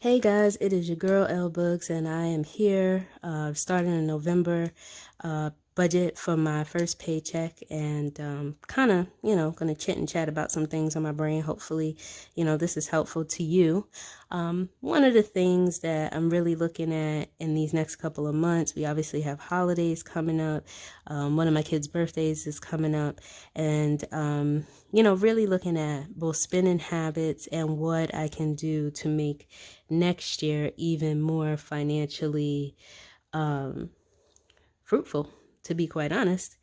Hey guys, it is your girl L Books, and I am here starting in November budget for my first paycheck, and kind of, going to chit and chat about some things on my brain. Hopefully, this is helpful to you. One of the things that I'm really looking at in these next couple of months, we obviously have holidays coming up. One of my kids' birthdays is coming up, and really looking at both spending habits and what I can do to make next year even more financially fruitful, to be quite honest.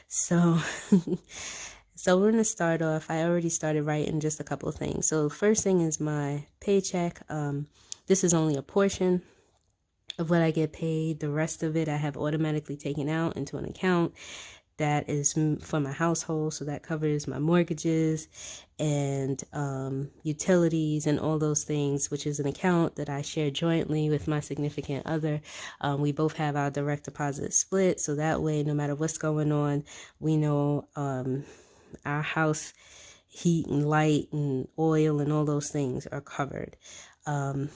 So so we're gonna start off. I already started writing just a couple of things. So first thing is my paycheck. This is only a portion of what I get paid. The rest of it I have automatically taken out into an account that is for my household, so that covers my mortgages and utilities and all those things, which is an account that I share jointly with my significant other. We both have our direct deposit split, so that way, no matter what's going on, we know our house heat and light and oil and all those things are covered. And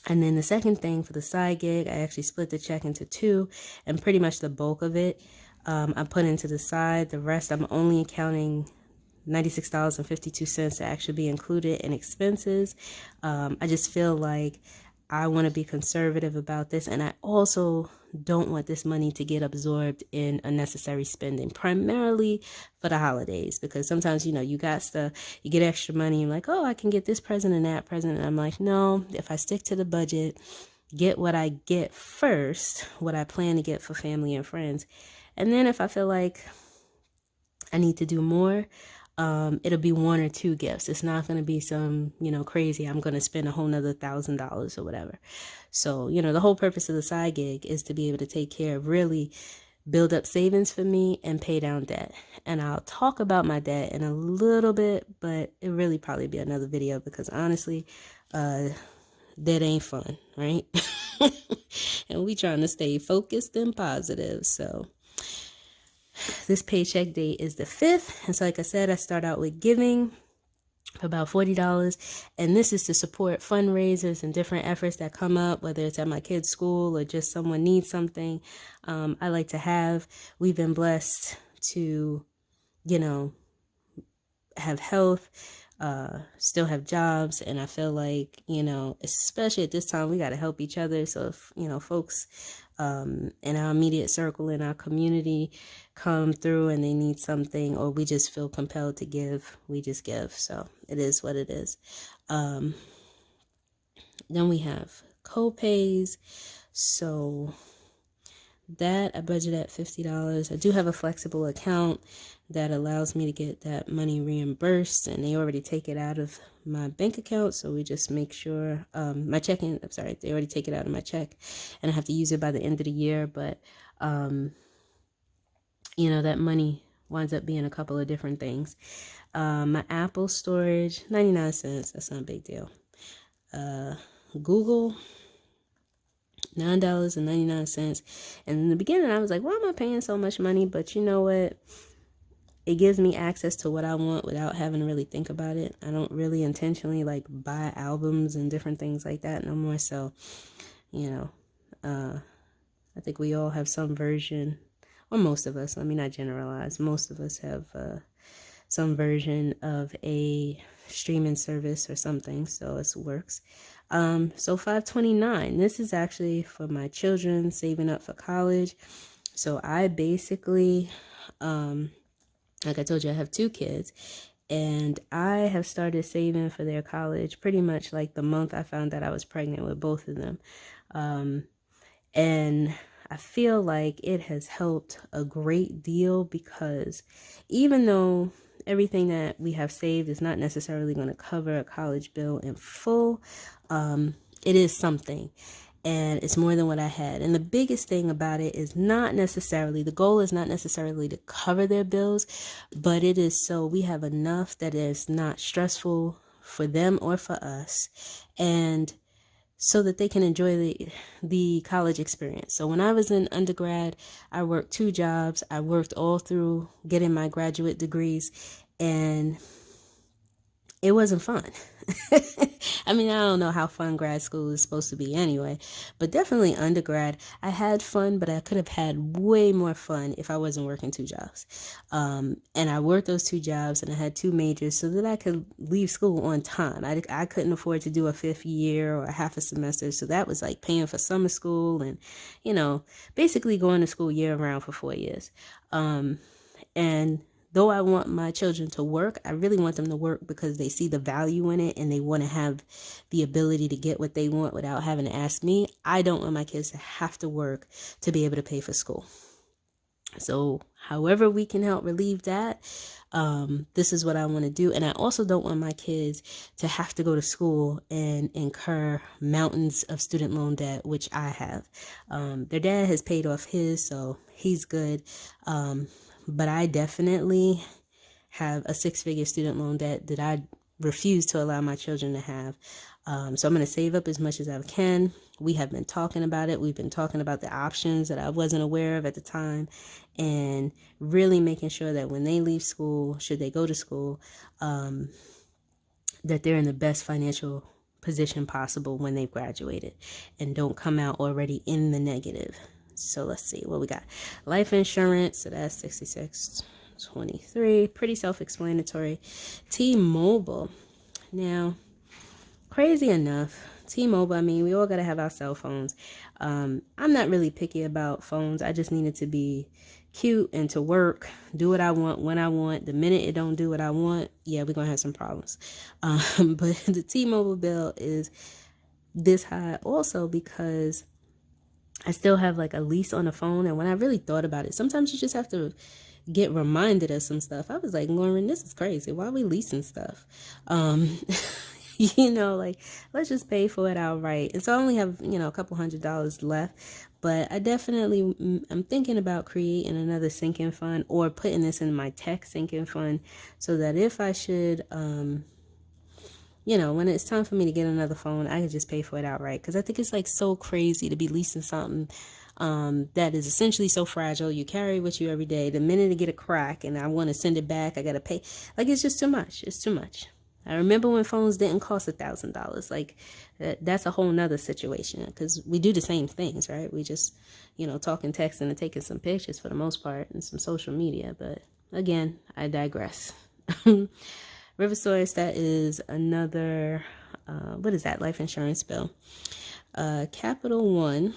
then the second thing for the side gig, I actually split the check into two, and pretty much the bulk of it I put into the side. The rest, I'm only accounting $96.52 to actually be included in expenses. I just feel like I want to be conservative about this, and I also don't want this money to get absorbed in unnecessary spending, primarily for the holidays, because sometimes, you got stuff, you get extra money, you're like, oh, I can get this present and that present, and I'm like, no, if I stick to the budget, get what I get first, what I plan to get for family and friends, and then if I feel like I need to do more, it'll be one or two gifts. It's not going to be some, crazy, I'm going to spend a whole nother $1,000 or whatever. So, the whole purpose of the side gig is to be able to take care of, really build up savings for me and pay down debt. And I'll talk about my debt in a little bit, but it really probably be another video, because honestly, that ain't fun, right? And we trying to stay focused and positive. So this paycheck date is the 5th. And so, like I said, I start out with giving for about $40. And this is to support fundraisers and different efforts that come up, whether it's at my kid's school or just someone needs something. I like to have. We've been blessed to, have health, still have jobs, and I feel like, especially at this time, we got to help each other. So if, folks in our immediate circle, in our community, come through and they need something, or we just feel compelled to give, we just give. So it is what it is. Then we have co-pays. So that I budget at $50. I do have a flexible account that allows me to get that money reimbursed, and they already take it out of my bank account. So we just make sure my checking, I'm sorry, they already take it out of my check, and I have to use it by the end of the year. But that money winds up being a couple of different things. My Apple storage, 99 cents. That's not a big deal. Google, $9.99. And in the beginning, I was like, why am I paying so much money? But you know what? It gives me access to what I want without having to really think about it. I don't really intentionally buy albums and different things like that no more. So, I think we all have some version, or most of us, let me not generalize, most of us have some version of a streaming service or something, so it works. So $5.29, this is actually for my children, saving up for college. So I basically, like I told you, I have two kids, and I have started saving for their college pretty much like the month I found out I was pregnant with both of them. And I feel like it has helped a great deal, because even though everything that we have saved is not necessarily going to cover a college bill in full, it is something, and it's more than what I had. And the biggest thing about it is the goal is not necessarily to cover their bills, but it is so we have enough that is not stressful for them or for us, and so that they can enjoy the college experience. So when I was in undergrad, I worked 2 jobs. I worked all through getting my graduate degrees, and it wasn't fun. I mean, I don't know how fun grad school is supposed to be anyway, but definitely undergrad. I had fun, but I could have had way more fun if I wasn't working two jobs. And I worked those two jobs and I had two majors so that I could leave school on time. I couldn't afford to do a fifth year or a half a semester. So that was like paying for summer school and, basically going to school year round for 4 years. And though I want my children to work, I really want them to work because they see the value in it and they want to have the ability to get what they want without having to ask me. I don't want my kids to have to work to be able to pay for school. So however we can help relieve that, this is what I want to do. And I also don't want my kids to have to go to school and incur mountains of student loan debt, which I have. Their dad has paid off his, so he's good. But I definitely have a six-figure student loan debt that I refuse to allow my children to have. So I'm going to save up as much as I can. We have been talking about it. We've been talking about the options that I wasn't aware of at the time, and really making sure that when they leave school, should they go to school, that they're in the best financial position possible when they've graduated and don't come out already in the negative. So let's see what we got. Life insurance, so that's 6623, pretty self-explanatory. T-Mobile. Now, crazy enough, T-Mobile, I mean, we all got to have our cell phones. I'm not really picky about phones. I just need it to be cute and to work, do what I want when I want. The minute it don't do what I want, yeah, we're going to have some problems. But the T-Mobile bill is this high also because I still have like a lease on the phone. And when I really thought about it, sometimes you just have to get reminded of some stuff. I was like, Lauren, this is crazy. Why are we leasing stuff? Like, let's just pay for it outright. And so I only have, a couple $100 left. But I definitely, I'm thinking about creating another sinking fund or putting this in my tech sinking fund so that if I should, when it's time for me to get another phone, I can just pay for it outright. Because I think it's like so crazy to be leasing something that is essentially so fragile. You carry it with you every day. The minute I get a crack and I want to send it back, I got to pay. Like, it's just too much. It's too much. I remember when phones didn't cost $1,000. Like, that's a whole nother situation because we do the same things, right? We just, talking, texting, and taking some pictures for the most part and some social media. But again, I digress. Riversource, that is another, what is that? Life insurance bill. Capital One.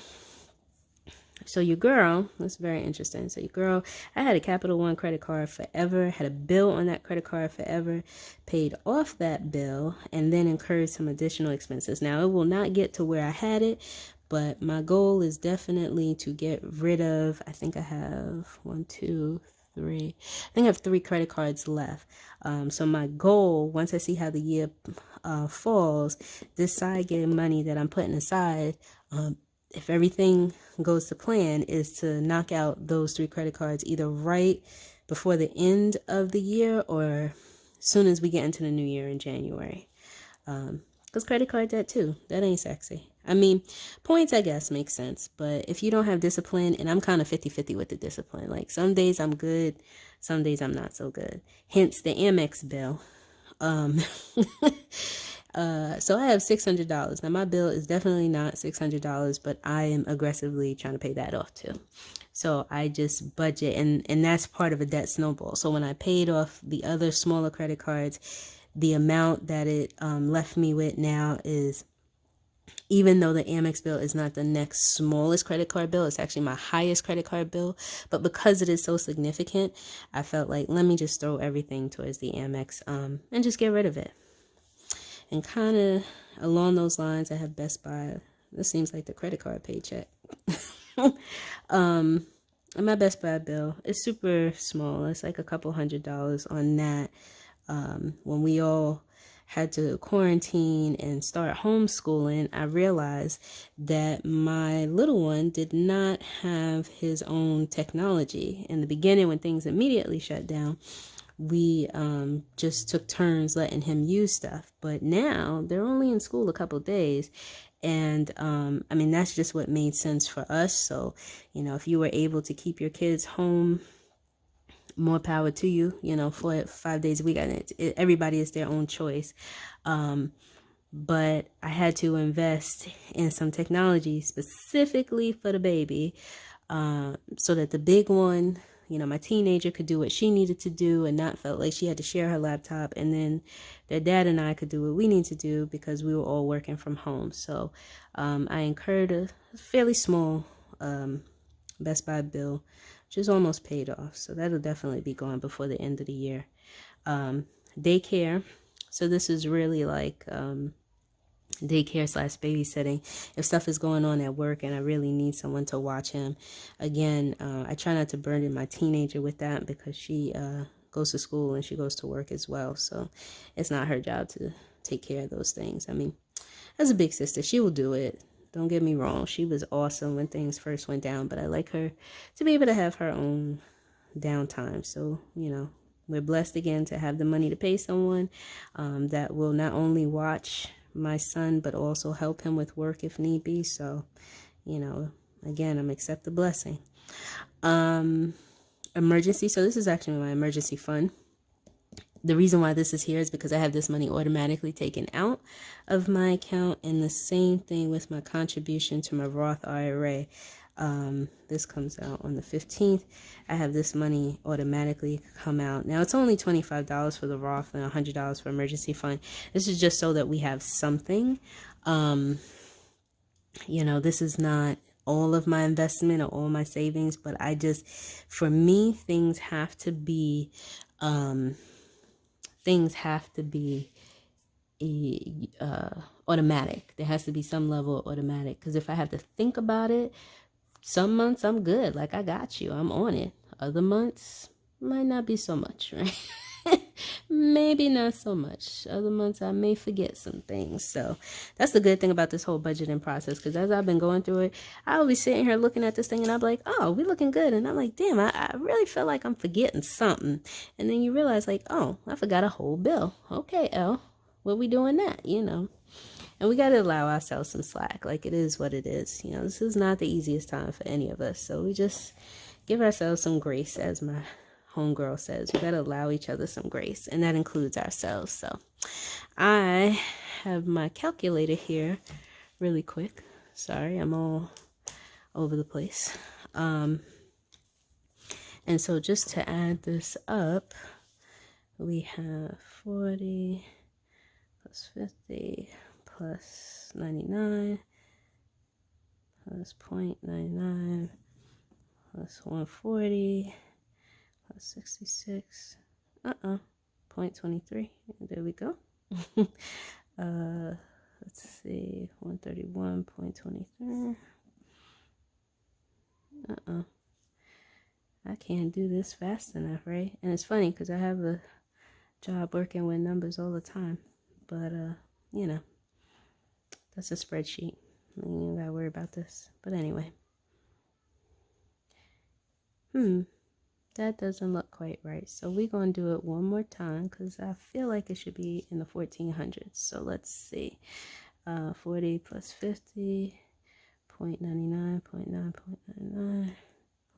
So your girl, that's very interesting. So your girl, I had a Capital One credit card forever, had a bill on that credit card forever, paid off that bill, and then incurred some additional expenses. Now, it will not get to where I had it, but my goal is definitely to get rid of, I think I have 1, 2, 3. I think I have 3 credit cards left. So my goal, once I see how the year falls, this side getting money that I'm putting aside, if everything goes to plan, is to knock out those 3 credit cards either right before the end of the year or soon as we get into the new year in January. Because credit card debt too, that ain't sexy. I mean, points I guess make sense, but if you don't have discipline, and I'm kind of 50-50 with the discipline, like some days I'm good, some days I'm not so good. Hence the Amex bill. So I have $600. Now my bill is definitely not $600, but I am aggressively trying to pay that off too. So I just budget, and that's part of a debt snowball. So when I paid off the other smaller credit cards, the amount that it left me with now is, even though the Amex bill is not the next smallest credit card bill, it's actually my highest credit card bill. But because it is so significant, I felt like, let me just throw everything towards the Amex and just get rid of it. And kind of along those lines, I have Best Buy. This seems like the credit card Paycheck. And my Best Buy bill is super small. It's like a couple $100 on that. When we all had to quarantine and start homeschooling, I realized that my little one did not have his own technology. In the beginning, when things immediately shut down, we just took turns letting him use stuff. But now they're only in school a couple days. And I mean, that's just what made sense for us. So, if you were able to keep your kids home more power to you, for 5 days a week. And everybody is their own choice. But I had to invest in some technology specifically for the baby, so that the big one, my teenager, could do what she needed to do and not felt like she had to share her laptop. And then their dad and I could do what we need to do because we were all working from home. So I incurred a fairly small Best Buy bill, which is almost paid off. So that'll definitely be gone before the end of the year. Daycare. So this is really like daycare / babysitting. If stuff is going on at work and I really need someone to watch him, again, I try not to burden my teenager with that because she goes to school and she goes to work as well. So it's not her job to take care of those things. I mean, as a big sister, she will do it. Don't get me wrong. She was awesome when things first went down, but I like her to be able to have her own downtime. So, we're blessed again to have the money to pay someone that will not only watch my son, but also help him with work if need be. So, again, I'm accept the blessing. Emergency. So this is actually my emergency fund. The reason why this is here is because I have this money automatically taken out of my account, and the same thing with my contribution to my Roth IRA. This comes out on the 15th. I have this money automatically come out. Now it's only $25 for the Roth and $100 for emergency fund. This is just so that we have something. This is not all of my investment or all my savings, but for me, things have to be automatic. There has to be some level of automatic, because if I have to think about it, some months I'm good, like I got you, I'm on it. Other months might not be so much, right? Maybe not so much. Other months I may forget some things. So that's the good thing about this whole budgeting process, because as I've been going through it, I'll be sitting here looking at this thing and I'm like, oh, we looking good. And I'm like, damn, I really feel like I'm forgetting something. And then you realize, like, oh, I forgot a whole bill. Okay, Elle, what we doing that, And we got to allow ourselves some slack. Like, it is what it is. This is not the easiest time for any of us. So we just give ourselves some grace, as my homegirl says. We got to allow each other some grace, and that includes ourselves. So I have my calculator here really quick. Sorry, I'm all over the place. And so just to add this up, we have 40 plus 50 plus 99 plus 0.99 plus 140 plus 66, 0.23. There we go. Let's see, 131.23. I can't do this fast enough, right? And it's funny because I have a job working with numbers all the time, but that's a spreadsheet. You don't gotta worry about this. But anyway, that doesn't look quite right. So we're gonna do it one more time because I feel like it should be in the 1400s. So let's see, 40 plus 50, 0.99, 0.9,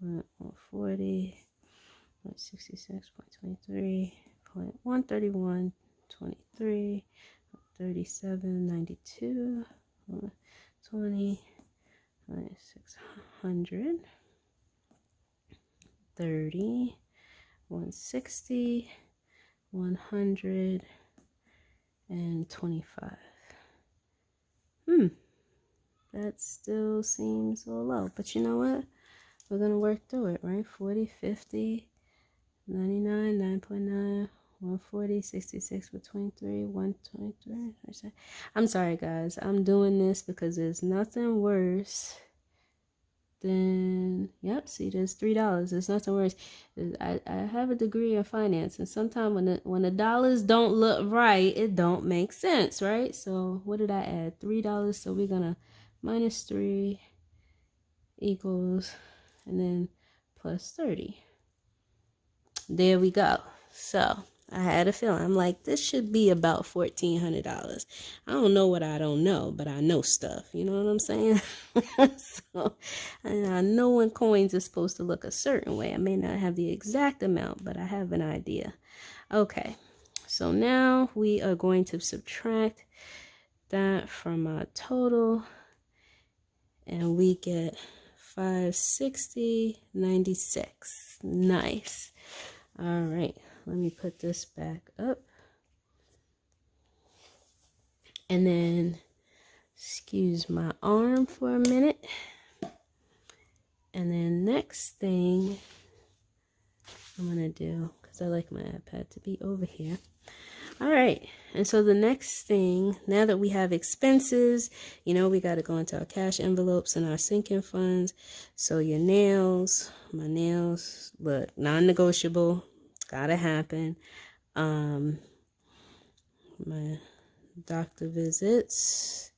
0.140, 0.66, 0.23, 0.131, 23, 37.92, 20, 600, 30, 160, 100, and 25. That still seems a little low, but you know what? We're gonna work through it, right? 40, 50, 99, 9.9, 140, 66 between 3, 123. I'm sorry, guys. I'm doing this because there's nothing worse than, see, there's $3. There's nothing worse. I have a degree in finance, and sometimes when the dollars don't look right, it don't make sense, right? So what did I add? $3. So we're gonna minus 3 equals, and then plus 30. There we go. So I had a feeling. I'm like, this should be about $1,400. I don't know what I don't know, but I know stuff. You know what I'm saying? So, and I know when coins are supposed to look a certain way. I may not have the exact amount, but I have an idea. Okay, so now we are going to subtract that from our total, and we get 560.96. Nice. All right, let me put this back up. And then, excuse my arm for a minute. And then next thing I'm gonna do, because I like my iPad to be over here. All right, and so the next thing, now that we have expenses, you know, we got to go into our cash envelopes and our sinking funds. So your nails, my nails, look, non-negotiable, gotta happen. My doctor visits,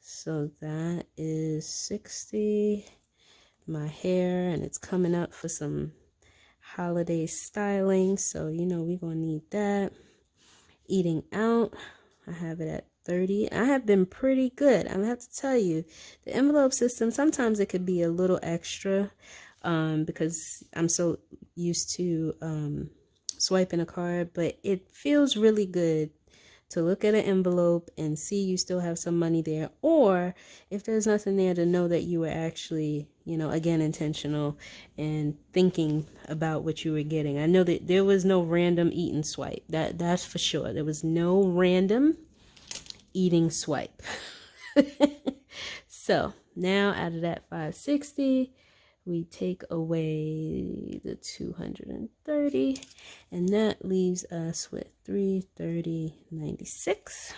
so that is 60. My hair, and it's coming up for some holiday styling, so you know we're gonna need that. Eating out, I have it at 30. I have been pretty good. I have to tell you, the envelope system, sometimes it could be a little extra, because I'm so used to swiping a card, but it feels really good to look at an envelope and see you still have some money there, or if there's nothing there, to know that you were actually, you know, again, intentional and thinking about what you were getting. I know that there was no random eating swipe. That's for sure. There was no random eating swipe. So now out of that 560, we take away the 230, and that leaves us with 330.96.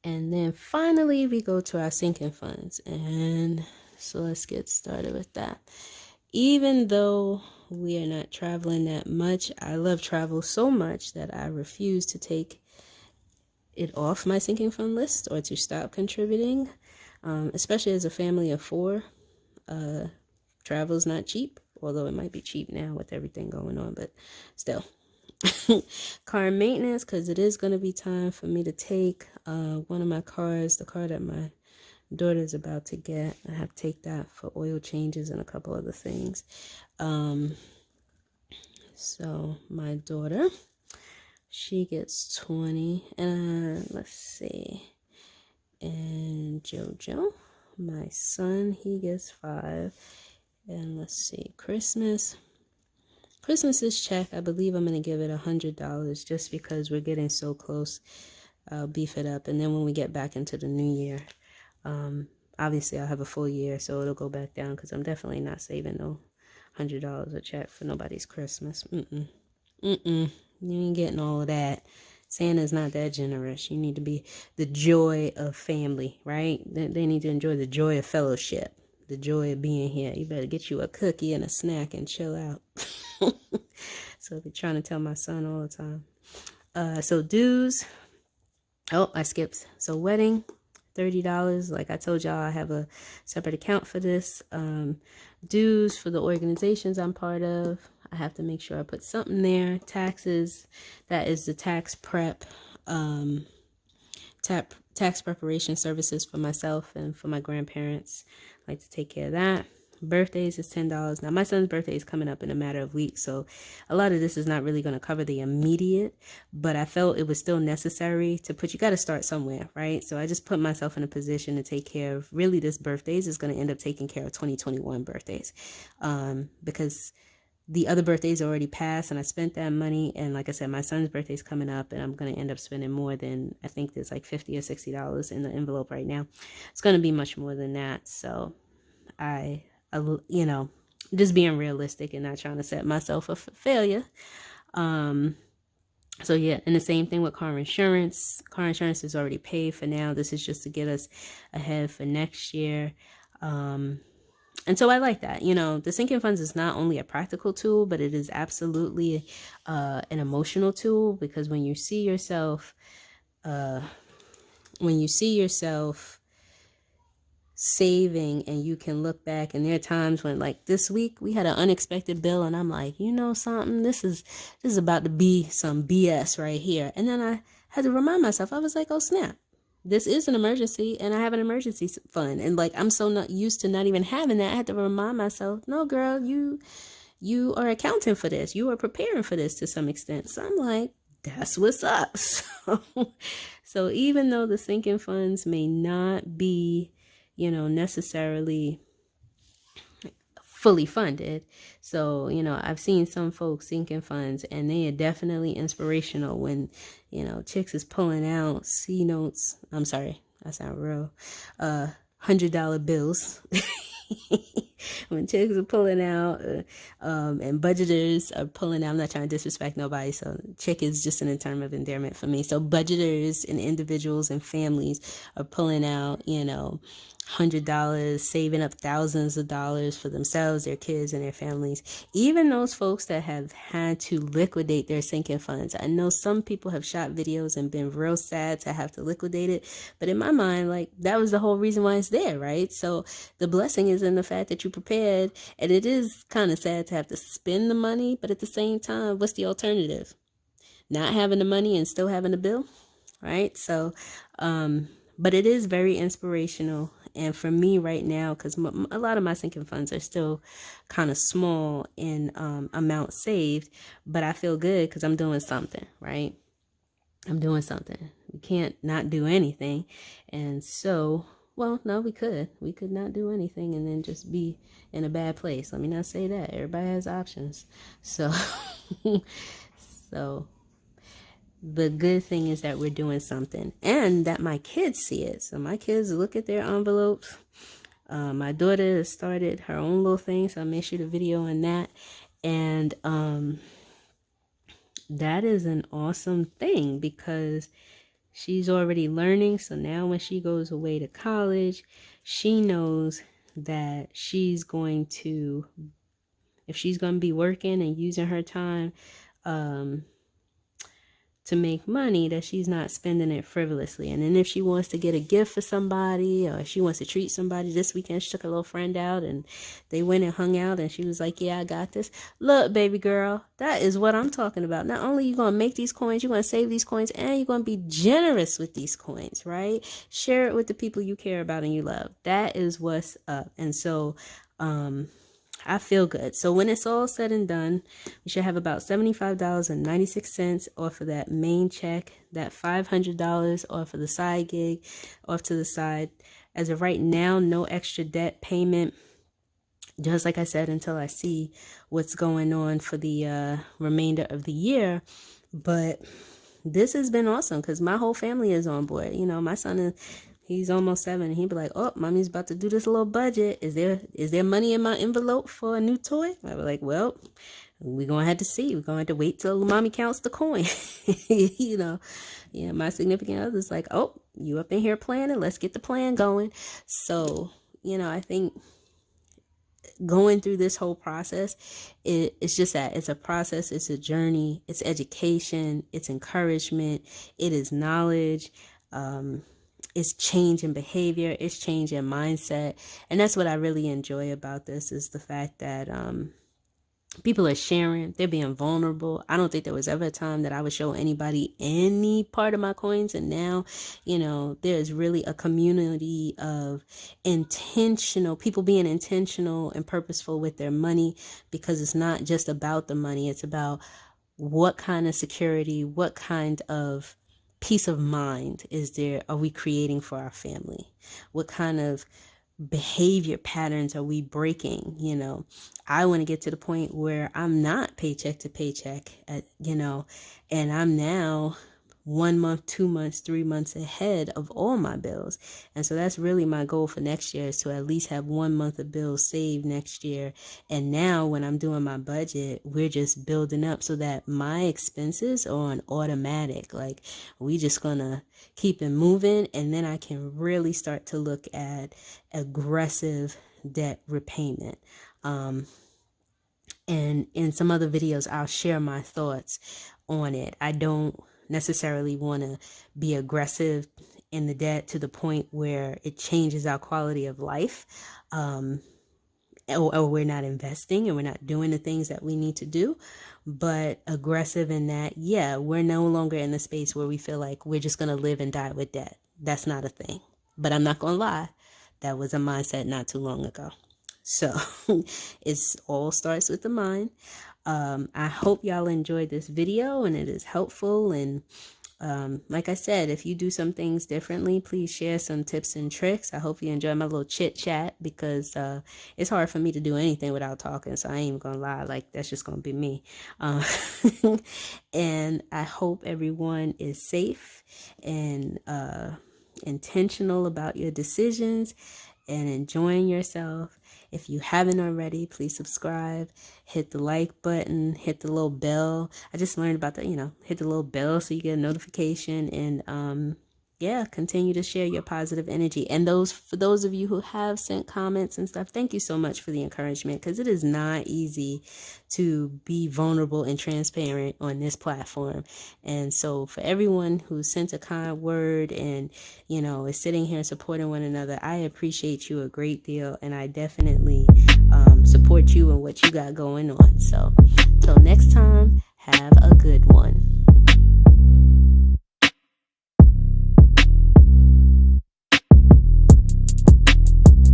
And then finally we go to our sinking funds, and so let's get started with that. Even though we are not traveling that much, I love travel so much that I refuse to take it off my sinking fund list or to stop contributing, especially as a family of 4. Travel's not cheap, although it might be cheap now with everything going on, but still. Car maintenance, because it is going to be time for me to take one of my cars, the car that my daughter's about to get. I have to take that for oil changes and a couple other things. So my daughter, she gets 20, and let's see, and Jojo, my son, he gets 5. And let's see, Christmas's check, I believe I'm going to give it $100 just because we're getting so close. I'll beef it up. And then when we get back into the new year, obviously I'll have a full year, so it'll go back down, because I'm definitely not saving no $100 a check for nobody's Christmas. You ain't getting all of that. Santa's not that generous. You need to be the joy of family, right? They need to enjoy the joy of fellowship. The joy of being here. You better get you a cookie and a snack and chill out. So I've been trying to tell my son all the time. So dues. Oh, I skipped. So wedding, $30. Like I told y'all, I have a separate account for this. Dues for the organizations I'm part of. I have to make sure I put something there. Taxes, that is the tax prep, tax preparation services for myself and for my grandparents. I like to take care of that. Birthdays is $10. Now my son's birthday is coming up in a matter of weeks, so a lot of this is not really going to cover the immediate, but I felt it was still necessary to put, you got to start somewhere, right? So I just put myself in a position to take care of, really this birthdays is going to end up taking care of 2021 birthdays, because the other birthdays already passed and I spent that money. And like I said, my son's birthday is coming up and I'm going to end up spending more than, I think there's like $50 or $60 in the envelope right now. It's going to be much more than that. So I you know, just being realistic and not trying to set myself up for failure. So yeah, and the same thing with car insurance. Car insurance is already paid for now. This is just to get us ahead for next year. And so I like that. You know, the sinking funds is not only a practical tool, but it is absolutely an emotional tool, because when you see yourself saving, and you can look back, and there are times when, like this week, we had an unexpected bill, and I'm like, you know something, this is about to be some BS right here. And then I had to remind myself, I was like, oh snap, this is an emergency, and I have an emergency fund. And like, I'm so not used to not even having that. I had to remind myself, no girl, you are accounting for this, you are preparing for this to some extent. So I'm like, that's what's up. So even though the sinking funds may not be, necessarily fully funded. So, I've seen some folks sinking funds, and they are definitely inspirational when, chicks is pulling out C notes. I'm sorry, I sound real. $100 bills. When chicks are pulling out, and budgeters are pulling out. I'm not trying to disrespect nobody, so chick is just an term of endearment for me. So budgeters and individuals and families are pulling out, $100, saving up thousands of dollars for themselves, their kids, and their families. Even those folks that have had to liquidate their sinking funds. I know some people have shot videos and been real sad to have to liquidate it, but in my mind, like, that was the whole reason why it's there, right? So the blessing is in the fact that you prepared, and it is kind of sad to have to spend the money, but at the same time, what's the alternative? Not having the money and still having the bill, right? So, but it is very inspirational. And for me right now, because a lot of my sinking funds are still kind of small in amount saved, but I feel good because I'm doing something, right? I'm doing something. We can't not do anything. And so, well, no, we could. We could not do anything and then just be in a bad place. Let me not say that. Everybody has options. So, so the good thing is that we're doing something, and that my kids see it. So my kids look at their envelopes. My daughter has started her own little thing, so I may shoot a video on that. And that is an awesome thing because she's already learning. So now when she goes away to college, she knows that she's going to, if she's going to be working and using her time to make money, that she's not spending it frivolously. And then if she wants to get a gift for somebody, or she wants to treat somebody, this weekend she took a little friend out and they went and hung out, and she was like, yeah, I got this. Look, baby girl, that is what I'm talking about. Not only are you going to make these coins, you're going to save these coins, and you're going to be generous with these coins, right? Share it with the people you care about and you love. That is what's up. And so, I feel good. So when it's all said and done, we should have about $75.96 off of that main check, that $500 off of the side gig, off to the side. As of right now, no extra debt payment. Just like I said, until I see what's going on for the remainder of the year. But this has been awesome because my whole family is on board. My son is... He's almost 7. And he'd be like, oh, mommy's about to do this little budget. Is there money in my envelope for a new toy? I was like, well, we're going to have to see. We're going to have to wait till mommy counts the coin. My significant other's like, oh, you up in here planning? Let's get the plan going. So, I think going through this whole process, it's just that it's a process, it's a journey, it's education, it's encouragement, it is knowledge, it's change in behavior, it's change in mindset. And that's what I really enjoy about this, is the fact that people are sharing, they're being vulnerable. I don't think there was ever a time that I would show anybody any part of my coins. And now, there's really a community of intentional people being intentional and purposeful with their money, because it's not just about the money. It's about what kind of security, what kind of peace of mind are we creating for our family? What kind of behavior patterns are we breaking? I want to get to the point where I'm not paycheck to paycheck, and I'm now 1 month, 2 months, 3 months ahead of all my bills. And so that's really my goal for next year, is to at least have 1 month of bills saved next year. And now when I'm doing my budget, we're just building up so that my expenses are on automatic. Like, we just gonna keep it moving, and then I can really start to look at aggressive debt repayment. And in some other videos, I'll share my thoughts on it. I don't necessarily want to be aggressive in the debt to the point where it changes our quality of life, or we're not investing and we're not doing the things that we need to do. But aggressive in that, yeah, we're no longer in the space where we feel like we're just going to live and die with debt. That's not a thing. But I'm not going to lie, that was a mindset not too long ago. So it all starts with the mind. I hope y'all enjoyed this video and it is helpful. And like I said, if you do some things differently, please share some tips and tricks. I hope you enjoy my little chit chat, because it's hard for me to do anything without talking. So I ain't even gonna lie, like that's just gonna be me. And I hope everyone is safe and intentional about your decisions and enjoying yourself. If you haven't already, please subscribe, hit the like button, hit the little bell. I just learned about that, hit the little bell so you get a notification, and yeah, continue to share your positive energy. And for those of you who have sent comments and stuff, thank you so much for the encouragement, because it is not easy to be vulnerable and transparent on this platform. And so for everyone who sent a kind word and, is sitting here supporting one another, I appreciate you a great deal. And I definitely support you and what you got going on. So till next time, have a good one.